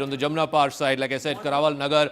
On the Jamna Par side, like I said, Karawal Nagar,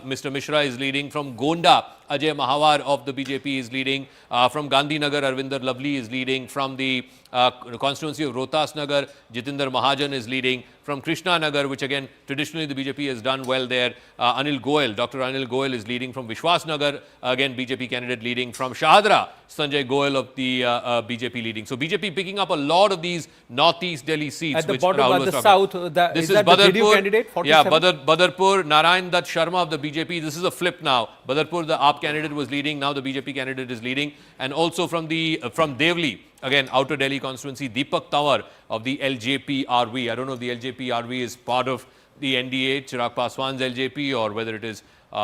Mr. Mishra is leading. From Gonda, Ajay Mahawar of the BJP is leading. From Gandhi Nagar, Arvinder Lovely is leading. From the constituency of Rohtas Nagar, Jitinder Mahajan is leading. From Krishna Nagar, which again traditionally the BJP has done well there, Anil Goel, Dr. Anil Goel is leading. From Vishwas Nagar, again BJP candidate leading. From Shahadra, Sanjay Goel of the BJP leading. So BJP picking up a lot of these northeast Delhi seats. At the bottom, at the south, this is that the JDU candidate? 47? Yeah, Badarpur, Narayan Dutt Sharma of the BJP. This is a flip now. Badarpur, the AAP candidate was leading. Now the BJP candidate is leading. And also from Devli, again, Outer Delhi constituency, Deepak Tawar of the LJP-RV. I don't know if the LJP-RV is part of the NDA, Chirag Paswan's LJP, or whether it is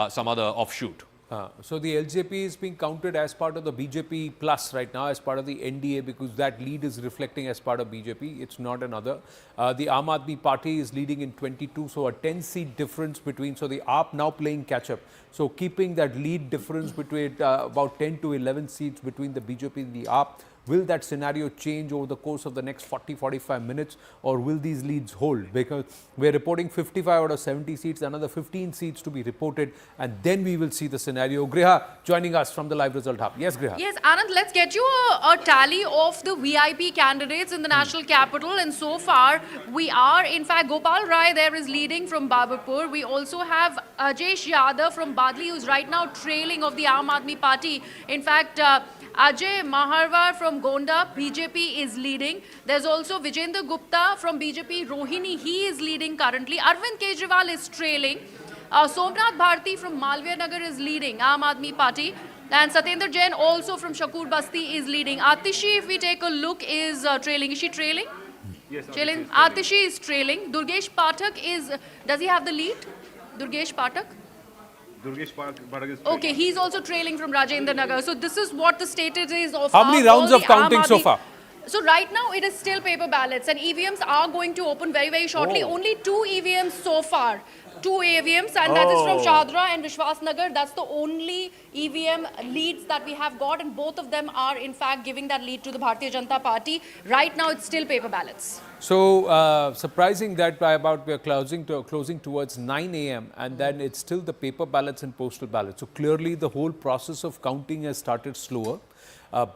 some other offshoot. So the LJP is being counted as part of the BJP plus right now, as part of the NDA, because that lead is reflecting as part of BJP. It's not another. The Aam Aadmi Party is leading in 22, so a 10-seat difference between. So the AAP now playing catch-up. So keeping that lead difference between about 10 to 11 seats between the BJP and the AAP. Will that scenario change over the course of the next 40-45 minutes, or will these leads hold? Because we're reporting 55 out of 70 seats, another 15 seats to be reported, and then we will see the scenario. Griha joining us from the live result hub. Yes, Griha. Yes, Anand, let's get you a tally of the VIP candidates in the national capital. And so far, we are, in fact, Gopal Rai there is leading from Babarpur. We also have Ajesh Yadav from Badli, who's right now trailing of the Aam Aadmi Party. In fact, Ajay Maharwar from Gonda, BJP is leading. There's also Vijender Gupta from BJP, Rohini, he is leading currently. Arvind Kejriwal is trailing. Somnath Bharti from Malviya Nagar is leading, Aam Aadmi Party. And Satyendra Jain also from Shakur Basti is leading. Atishi, if we take a look, is trailing. Is she trailing? Yes, trailing. Atishi is trailing. Durgesh Pathak is, does he have the lead? Durgesh Pathak? Okay, he's also trailing from Rajendra Nagar. So this is what the status is of how many rounds of counting so far? So right now it is still paper ballots, and EVMs are going to open very, very shortly. Only 2 EVMs so far. 2 EVMs, and that is from Shahadra and Vishwas Nagar. That's the only EVM leads that we have got, and both of them are in fact giving that lead to the Bharatiya Janata Party. Right now it's still paper ballots. So surprising that by about we are closing towards 9 a.m. and then it's still the paper ballots and postal ballots. So clearly the whole process of counting has started slower.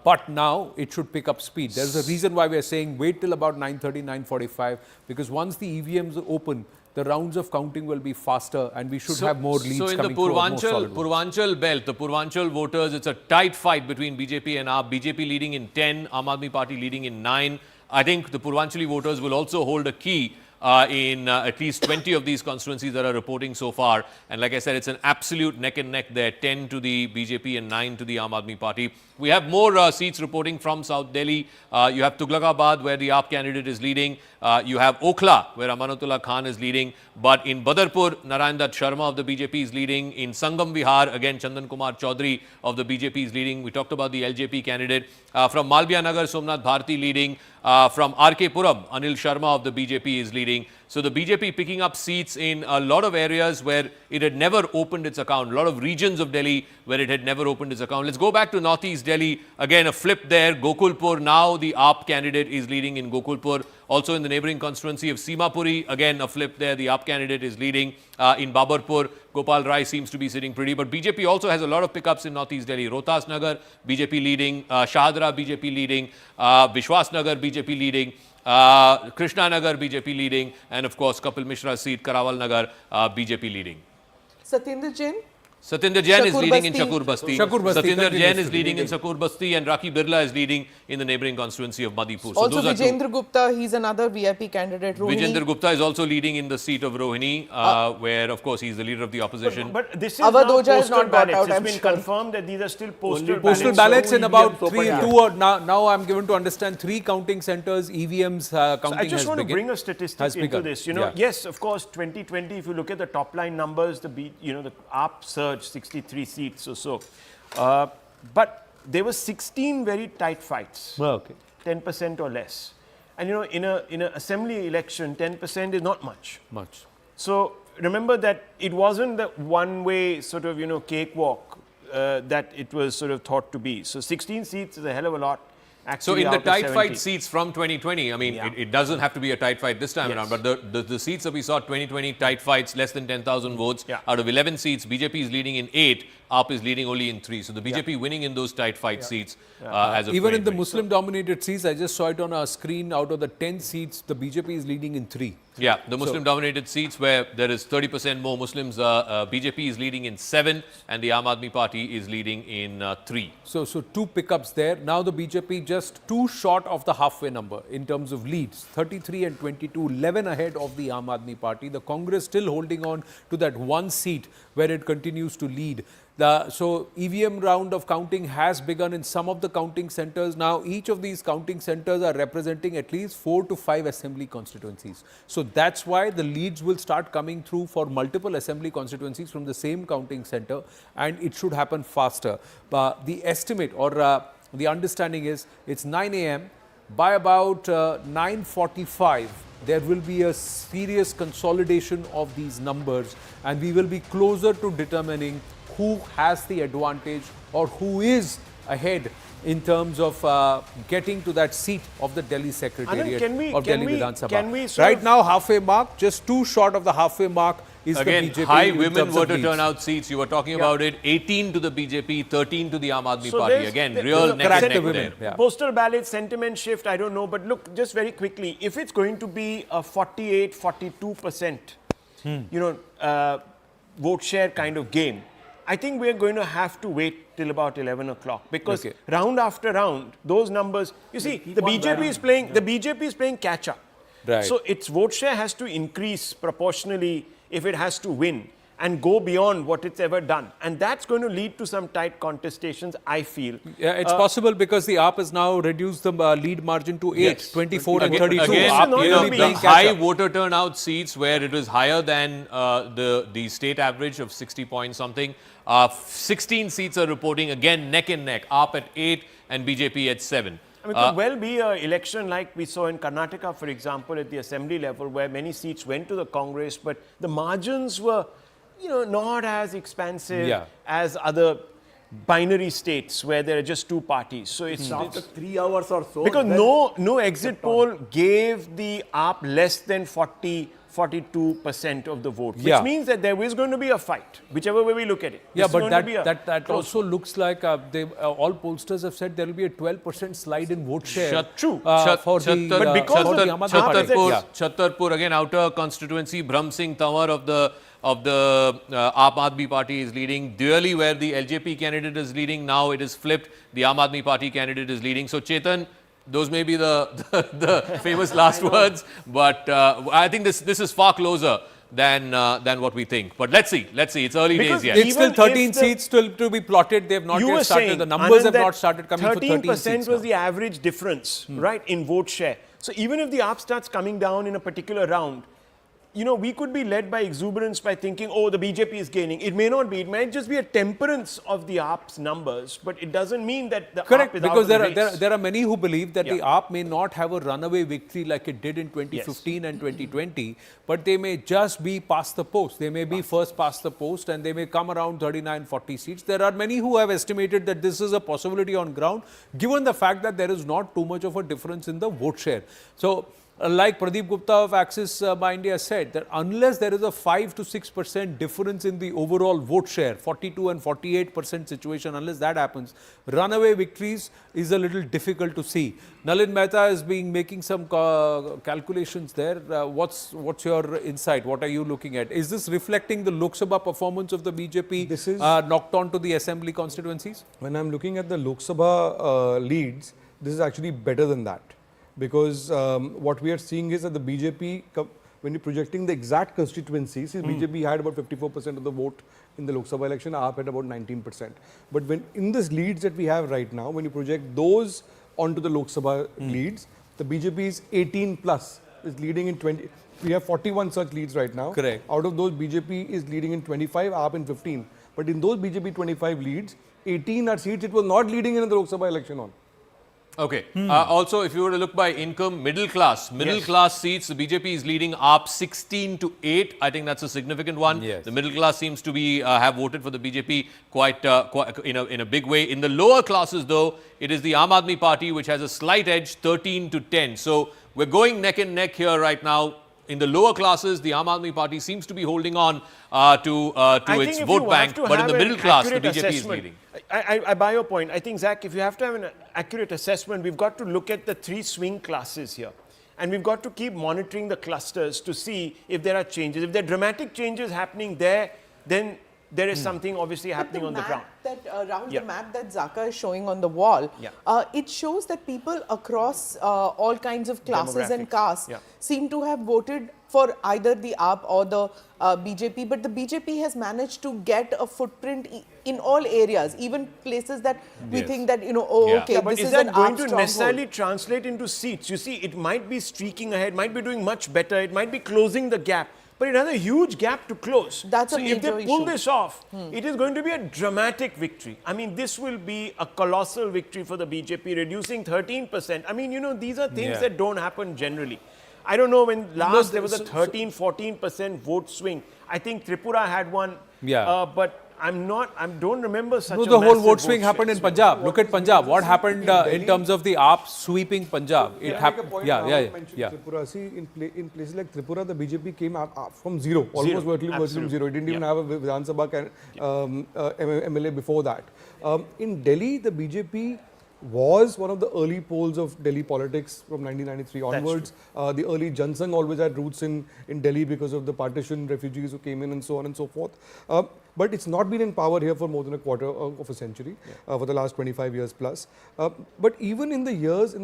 But now it should pick up speed. There's a reason why we are saying wait till about 9:30, 9:45, because once the EVMs open, the rounds of counting will be faster and we should have more leads coming through. So in the Purvanchal belt, the Purvanchal voters, it's a tight fight between BJP and AAP. BJP leading in 10, Aam Aadmi Party leading in 9. I think the Purvanchali voters will also hold a key in at least 20 of these constituencies that are reporting so far. And like I said, it's an absolute neck and neck there, 10 to the BJP and 9 to the Aam Aadmi Party. We have more seats reporting from South Delhi. You have Tughlakabad, where the AAP candidate is leading. You have Okhla, where Amanatullah Khan is leading. But in Badarpur, Narayan Dutt Sharma of the BJP is leading. In Sangam Vihar, again, Chandan Kumar Chaudhary of the BJP is leading. We talked about the LJP candidate. From Malviya Nagar, Somnath Bharti leading. From RK Puram, Anil Sharma of the BJP is leading. So the BJP picking up seats in a lot of areas where it had never opened its account. A lot of regions of Delhi where it had never opened its account. Let's go back to Northeast Delhi. Again, a flip there. Gokulpur, now the AAP candidate is leading in Gokulpur. Also in the neighboring constituency of Simapuri, again a flip there. The AAP candidate is leading. In Babarpur, Gopal Rai seems to be sitting pretty. But BJP also has a lot of pickups in Northeast Delhi. Rohtas Nagar, BJP leading. Shahadra, BJP leading. Vishwas Nagar, BJP leading. Krishna Nagar, BJP leading, and of course Kapil Mishra's seat, Karawal Nagar, BJP leading. Satyendra Jain? Satyendra Jain is leading in Shakur Basti. Basti Satyendra Jain is leading in Shakur Basti, and Raki Birla is leading in the neighboring constituency of Madhipur. So also Vijender Gupta, he's another VIP candidate. Rohini. Vijender Gupta is also leading in the seat of Rohini, where of course he's the leader of the opposition. But this is Avadoja is not got ballots. out. It's been confirmed that these are still postal postal ballots in about 3, 2 or now I'm given to understand 3 counting centers, EVMs counting. I just want to bring a statistic into this. You know, yes, of course, 2020. If you look at the top line numbers, the AAP surged 63 seats or so, but there were 16 very tight fights. 10% or less, and in an assembly election, 10% is not much. So remember that it wasn't the one-way sort of cakewalk that it was sort of thought to be. So 16 seats is a hell of a lot. So actually in the out of tight 70. fight seats from 2020, I mean, it doesn't have to be a tight fight this time around, but the seats that we saw 2020 tight fights, less than 10,000 votes, out of 11 seats, BJP is leading in 8, AAP is leading only in 3. So the BJP winning in those tight fight seats as of even in the 2020. Muslim-dominated seats, I just saw it on our screen, out of the 10 seats, the BJP is leading in 3. Yeah, the Muslim-dominated seats where there is 30% more Muslims, BJP is leading in 7 and the Aam Aadmi Party is leading in 3. So 2 pickups there. Now the BJP just 2 short of the halfway number in terms of leads. 33 and 22, 11 ahead of the Aam Aadmi Party. The Congress still holding on to that 1 seat where it continues to lead. So EVM round of counting has begun in some of the counting centers. Now each of these counting centers are representing at least 4 to 5 assembly constituencies. So that's why the leads will start coming through for multiple assembly constituencies from the same counting center, and it should happen faster. The estimate or the understanding is it's 9 a.m. By about 9:45, there will be a serious consolidation of these numbers, and we will be closer to determining who has the advantage or who is ahead in terms of getting to that seat of the Delhi Secretariat of Delhi Vidhan Sabha. Right now, halfway mark, just 2 short of the halfway mark is again, the BJP. high women voter turnout seats. You were talking about it. 18 to the BJP, 13 to the Aam Aadmi Party. Again, real neck and neck there. Yeah. Postal ballot, sentiment shift, I don't know. But look, just very quickly, if it's going to be a 48, 42%, vote share kind of game, I think we're going to have to wait till about 11 o'clock because round after round, those numbers, you see, the BJP is playing catch up. Right. So its vote share has to increase proportionally if it has to win and go beyond what it's ever done. And that's going to lead to some tight contestations, I feel. Yeah, it's possible because the AAP has now reduced the lead margin to 8, 24 and 32. Again, AAP the high voter turnout seats where it was higher than the state average of 60 point something. 16 seats are reporting, again, neck and neck. AAP at 8 and BJP at 7. I mean, it could well be an election like we saw in Karnataka, for example, at the assembly level, where many seats went to the Congress, but the margins were, not as expansive as other binary states where there are just 2 parties. So it's after 3 hours or so. Because no exit poll gave the AAP less than 42% of the vote, which means that there is going to be a fight, whichever way we look at it. Yeah, but that also looks like all pollsters have said there will be a 12% slide in vote share. True. For Chhattarpur, again, outer constituency, Brahm Singh Tanwar of the Aam Aadmi Party is leading. Delhi, where the LJP candidate is leading, now it is flipped. The Aam Aadmi Party candidate is leading. So, Chetan, those may be the famous last words, but I think this is far closer than what we think. But let's see. It's early days yet. It's still 13 seats still to be plotted. They have not yet started. The numbers have not started coming for 13 seats. 13% was the average difference, right, in vote share. So even if the AAP starts coming down in a particular round, we could be led by exuberance by thinking, oh, the BJP is gaining. It may not be. It might just be a temperance of the AAP's numbers, but it doesn't mean that the Correct, AAP is because out of the race. there are many who believe that the AAP may not have a runaway victory like it did in 2015 and 2020, but they may just be past the post. They may be first past the post and they may come around 39, 40 seats. There are many who have estimated that this is a possibility on ground, given the fact that there is not too much of a difference in the vote share. So, like Pradeep Gupta of Axis by India said, that unless there is a 5 to 6% difference in the overall vote share, 42 and 48% situation, unless that happens, runaway victories is a little difficult to see. Nalin Mehta is making some calculations there. What's your insight? What are you looking at? Is this reflecting the Lok Sabha performance of the BJP knocked on to the assembly constituencies? When I'm looking at the Lok Sabha leads, this is actually better than that. Because what we are seeing is that the BJP, when you're projecting the exact constituencies, BJP had about 54% of the vote in the Lok Sabha election, AAP had about 19%. But when in this leads that we have right now, when you project those onto the Lok Sabha leads, the BJP is 18 plus, is leading in 20. We have 41 such leads right now. Correct. Out of those, BJP is leading in 25, AAP in 15. But in those BJP 25 leads, 18 are seats it was not leading in the Lok Sabha election on. Okay. Also, if you were to look by income, middle class seats, the BJP is leading up 16 to 8. I think that's a significant one. Yes. The middle class seems to be have voted for the BJP quite in a big way. In the lower classes, though, it is the Aam Aadmi Party which has a slight edge, 13 to 10. So we're going neck and neck here right now. In the lower classes, the Aam Aadmi Party seems to be holding on to its vote bank, but in the middle class, the BJP is leading. I buy your point. I think, Zach, if you have to have an accurate assessment, we've got to look at the three swing classes here. And we've got to keep monitoring the clusters to see if there are changes. If there are dramatic changes happening there, then there is something obviously happening on the ground. The map that Zaka is showing on the wall, it shows that people across all kinds of classes and castes seem to have voted for either the AAP or the BJP, but the BJP has managed to get a footprint in all areas, even places that we think that, But this is is that an going AAP to stronghold. necessarily translate into seats? You see, it might be streaking ahead, might be doing much better, it might be closing the gap. But it has a huge gap to close. That's so a if they major pull issue. this off, it is going to be a dramatic victory. I mean, this will be a colossal victory for the BJP, reducing 13%. I mean, these are things that don't happen generally. I don't know when last there was a 13-14% vote swing. I think Tripura had one. But I don't remember such a the whole massive vote swing happened in Punjab. Look at Punjab. What happened in terms of the AAP sweeping Punjab? It happened. Tripura. See, in places like Tripura, the BJP came up from zero, almost virtually from zero. It didn't even have a Vidhan Sabha MLA before that. In Delhi, the BJP was one of the early poles of Delhi politics from 1993 onwards. The early Jansangh always had roots in Delhi because of the partition refugees who came in and so on and so forth. But it's not been in power here for more than a quarter of a century, for the last 25 years plus. But even in the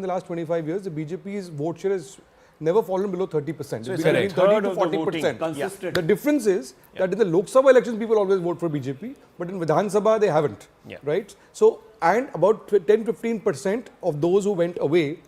last 25 years, the BJP's vote share has never fallen below 30%. So it's it's between 30 to 40%. The difference is that in the Lok Sabha elections, people always vote for BJP, but in Vidhan Sabha, they haven't, right? So, and about 10-15% of those who went away,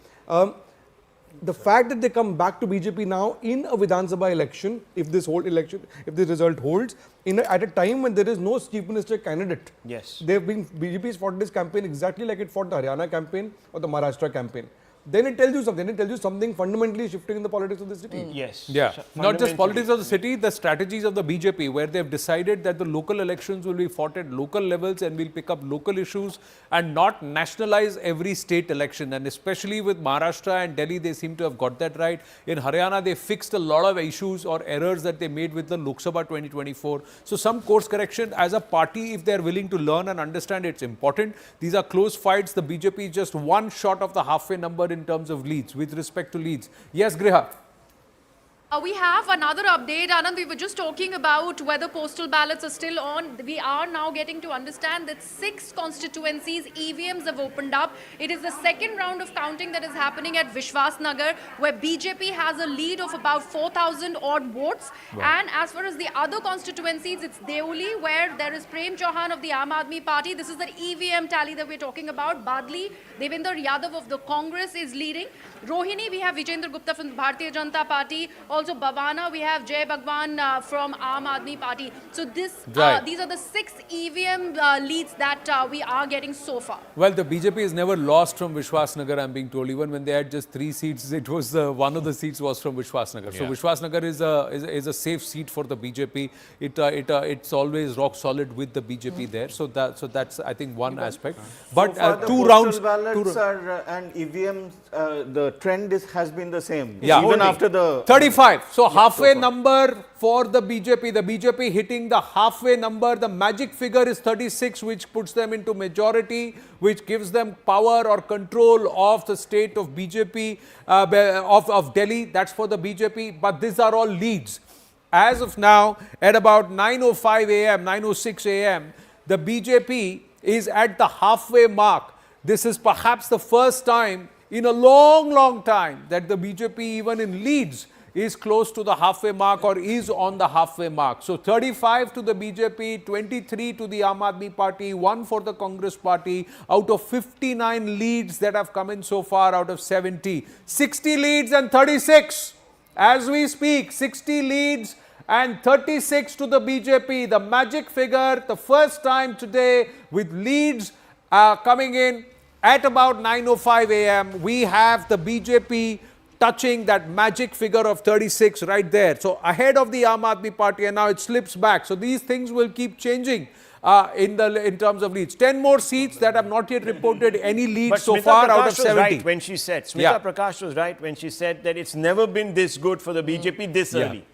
the fact that they come back to BJP now in a Vidhan Sabha election, if this result holds, at a time when there is no chief minister candidate, BJP has fought this campaign exactly like it fought the Haryana campaign or the Maharashtra campaign. Then it tells you something. It tells you something fundamentally shifting in the politics of the city. Not just politics of the city, the strategies of the BJP, where they've decided that the local elections will be fought at local levels and will pick up local issues and not nationalize every state election. And especially with Maharashtra and Delhi, they seem to have got that right. In Haryana, they fixed a lot of issues or errors that they made with the Lok Sabha 2024. So some course correction as a party, if they're willing to learn and understand, it's important. These are close fights. The BJP is just one shot of the halfway number in terms of leads, with respect to leads. Yes, Griha. We have another update, Anand. We were just talking about whether postal ballots are still on. We are now getting to understand that 6 constituencies, EVMs have opened up. It is the second round of counting that is happening at Vishwas Nagar, where BJP has a lead of about 4,000 odd votes. And as far as the other constituencies, it's Deoli, where there is Prem Chauhan of the Aam Aadmi Party. This is the EVM tally that we're talking about. Badli, Devinder Yadav of the Congress is leading. Rohini, we have Vijayendra Gupta from the Bharatiya Janata Party. Also Bhavana, we have Jay Bhagwan from Aam Aadmi Party. So these are the 6 EVM leads that we are getting so far. Well, the BJP has never lost from Vishwas Nagar, I'm being told. Even when they had just 3 seats, it was one of the seats was from Vishwas Nagar. So Vishwas Nagar is a safe seat for the BJP. It's always rock solid with the BJP there. So that's I think one aspect. But so 2 rounds. Ballots and EVMs, the trend has been the same. Even after the 35. So halfway number for the BJP. The BJP hitting the halfway number. The magic figure is 36, which puts them into majority, which gives them power or control of the state of BJP, of Delhi. That's for the BJP. But these are all leads. As of now, at about 9:05 a.m., 9:06 a.m., the BJP is at the halfway mark. This is perhaps the first time in a long time that the BJP, even in leads, is close to the halfway mark or is on the halfway mark. So 35 to the BJP, 23 to the Aam Aadmi Party, 1 for the Congress Party, out of 59 leads that have come in so far out of 70. 60 leads and 36 as we speak. 60 leads and 36 to the BJP. The magic figure, the first time today with leads coming in at about 9:05 a.m., we have the BJP touching that magic figure of 36 right there. So ahead of the Aam Aadmi Party, and now it slips back. So these things will keep changing in terms of leads. 10 more seats that have not yet reported any leads so far out of 70. Right when she said, Smita Prakash was right when she said that it's never been this good for the BJP this early.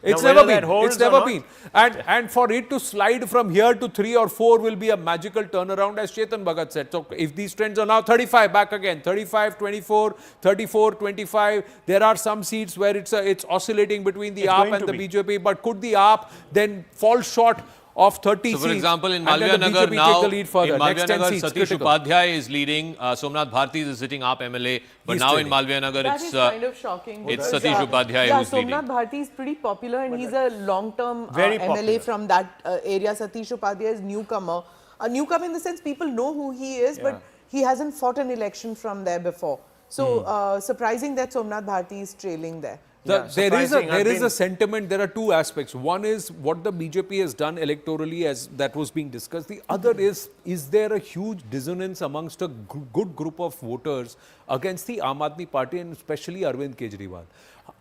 It's never been. It's never been. And for it to slide from here to 3 or 4 will be a magical turnaround, as Chetan Bhagat said. So if these trends are now 35, back again, 35, 24, 34, 25, there are some seats where it's oscillating between the AAP and the BJP. But could the AAP then fall short of 30 seats? So for example, in Malviya Nagar now, in Malviya Nagar, seats, Satish Upadhyay is leading. Somnath Bharti is sitting AAP MLA. But now in Malviya Nagar, that is kind of shocking. It's Satish Upadhyay who's leading. Somnath Bharti is pretty popular and he's a long-term MLA from that area. Satish Upadhyay is newcomer. A newcomer in the sense people know who he is, but he hasn't fought an election from there before. So surprising that Somnath Bharti is trailing there. There is a sentiment. There are two aspects. One is what the BJP has done electorally, as that was being discussed. The other is there a huge dissonance amongst a good group of voters against the Aam Aadmi Party and especially Arvind Kejriwal?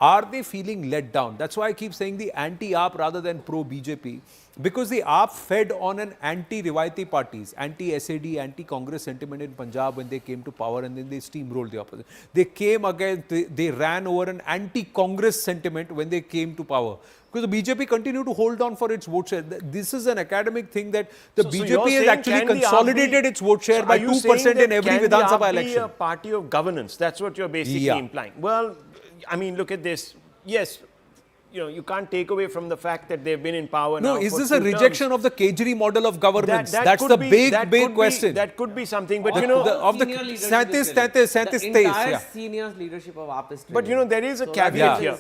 Are they feeling let down? That's why I keep saying the anti-AAP rather than pro-BJP, because the AAP fed on an anti-Rivaiti parties, anti-SAD, anti-Congress sentiment in Punjab when they came to power, and then they steamrolled the opposition. They came again, they ran over an anti-Congress sentiment when they came to power. Because the BJP continued to hold on for its vote share. This is an academic thing that the BJP has actually consolidated its vote share by 2% in every Vidhan Sabha election. Be a party of governance? That's what you're basically implying. Well, I mean, look at this. Yes, you can't take away from the fact that they've been in power now. No, is this a rejection of the Kejri model of governance? That's the big question. That could be something, but the entire senior leadership of AAP is but there is a caveat here.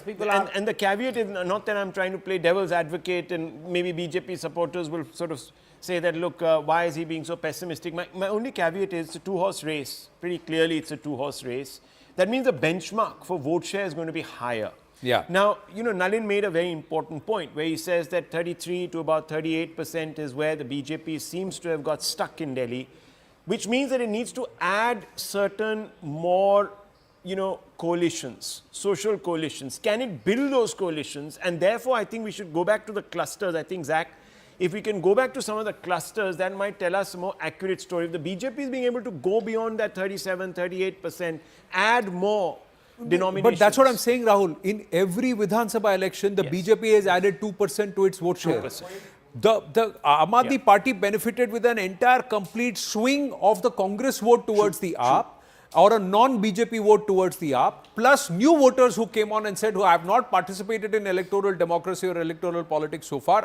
And the caveat is not that I'm trying to play devil's advocate and maybe BJP supporters will sort of say that, look, why is he being so pessimistic? My only caveat is it's a two-horse race. Pretty clearly, it's a two-horse race. That means the benchmark for vote share is going to be higher. Now, Nalin made a very important point where he says that 33 to about 38% is where the BJP seems to have got stuck in Delhi, which means that it needs to add certain more, coalitions, social coalitions. Can it build those coalitions? And therefore, I think we should go back to the clusters. I think, Zach, if we can go back to some of the clusters, that might tell us a more accurate story. If the BJP is being able to go beyond that 37, 38%, add more denominations. But that's what I'm saying, Rahul. In every Vidhan Sabha election, the BJP has added 2% to its vote share. 2%. The Aam Aadmi Party benefited with an entire complete swing of the Congress vote towards the AAP, or a non-BJP vote towards the AAP, plus new voters who came on and said, who have not participated in electoral democracy or electoral politics so far.